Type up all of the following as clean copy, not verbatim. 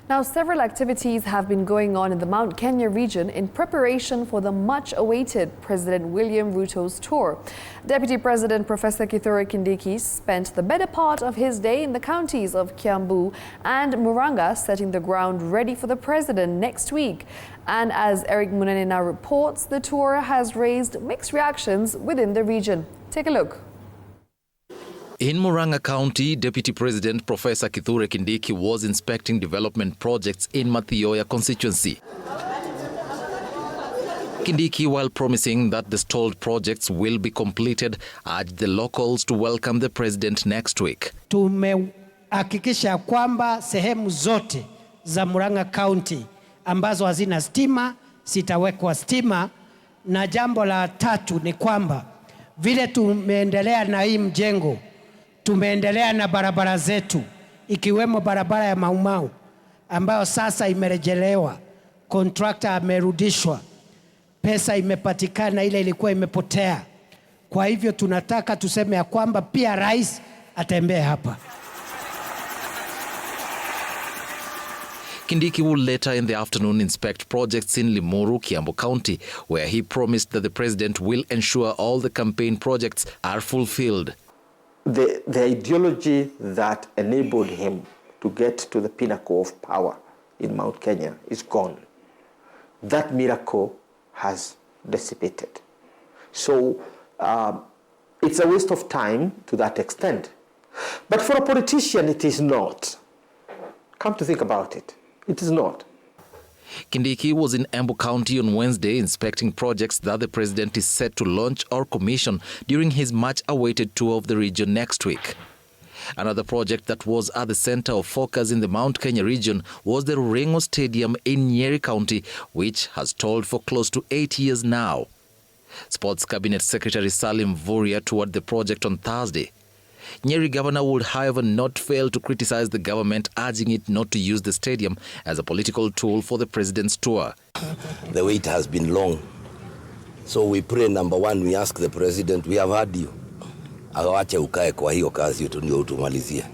Now, several activities have been going on in the Mount Kenya region in preparation for the much-awaited President William Ruto's tour. Deputy President Professor Kithure Kindiki spent the better part of his day in the counties of Kiambu and Murang'a, setting the ground ready for the president next week. And as Eric Munene now reports, the tour has raised mixed reactions within the region. Take a look. In Murang'a County, Deputy President Professor Kithure Kindiki was inspecting development projects in Mathioya constituency. Kindiki, while promising that the stalled projects will be completed, urged the locals to welcome the president next week. Tumehakikisha kwamba sehemu zote za Murang'a County ambazo hazina stima zitawekwa stima, na jambo la tatu ni kwamba vile tumeendelea na hii mjengo, tumeendelea na barabara zetu ikiwemo barabara ya Maumau ambayo sasa imerejelewa, contractor amerudishwa, pesa imepatikana, ile ilikuwa imepotea. Kwa hivyo tunataka tuseme ya kwamba pia rais atembee hapa. Kindiki will later in the afternoon inspect projects in Limuru, Kiambu County, where he promised that the president will ensure all the campaign projects are fulfilled. The ideology that enabled him to get to the pinnacle of power in Mount Kenya is gone. That miracle has dissipated. So it's a waste of time to that extent. But for a politician, it is not. Come to think about it, it is not. Kindiki was in Embu County on Wednesday inspecting projects that the president is set to launch or commission during his much-awaited tour of the region next week. Another project that was at the center of focus in the Mount Kenya region was the Rurengo Stadium in Nyeri County, which has stalled for close to 8 years now. Sports Cabinet Secretary Salim Vuria toured the project on Thursday. Nyeri governor would, however, not fail to criticize the government, urging it not to use the stadium as a political tool for the president's tour. The wait has been long. So we pray, number one, we ask the president, we have heard you. Awache ukae kwa hiyo kazi ndio utumalizie,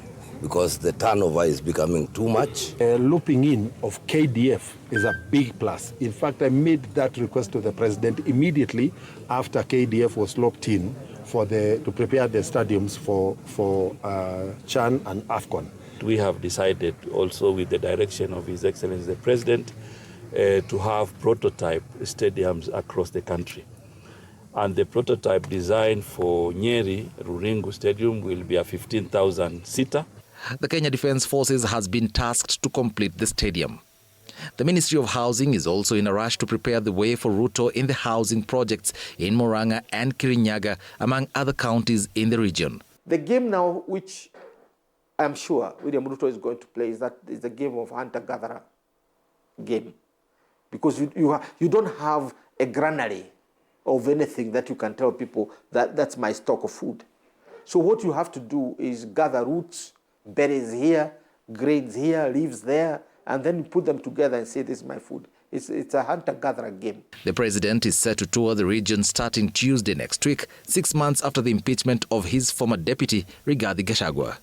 because the turnover is becoming too much. Looping in of KDF is a big plus. In fact, I made that request to the president immediately after KDF was locked in to prepare the stadiums for CHAN and AFCON. We have decided also, with the direction of His Excellency the President, to have prototype stadiums across the country. And the prototype design for Nyeri Rurengo Stadium will be a 15,000-seater. The Kenya Defence Forces has been tasked to complete the stadium. The Ministry of Housing is also in a rush to prepare the way for Ruto in the housing projects in Murang'a and Kirinyaga, among other counties in the region. The game now, which I'm sure William Ruto is going to play, is the game of hunter-gatherer game. Because you don't have a granary of anything that you can tell people that that's my stock of food. So what you have to do is gather roots, berries here, grains here, leaves there, and then you put them together and say, this is my food. It's a hunter-gatherer game. The president is set to tour the region starting Tuesday next week, 6 months after the impeachment of his former deputy, Rigathi Gachagua.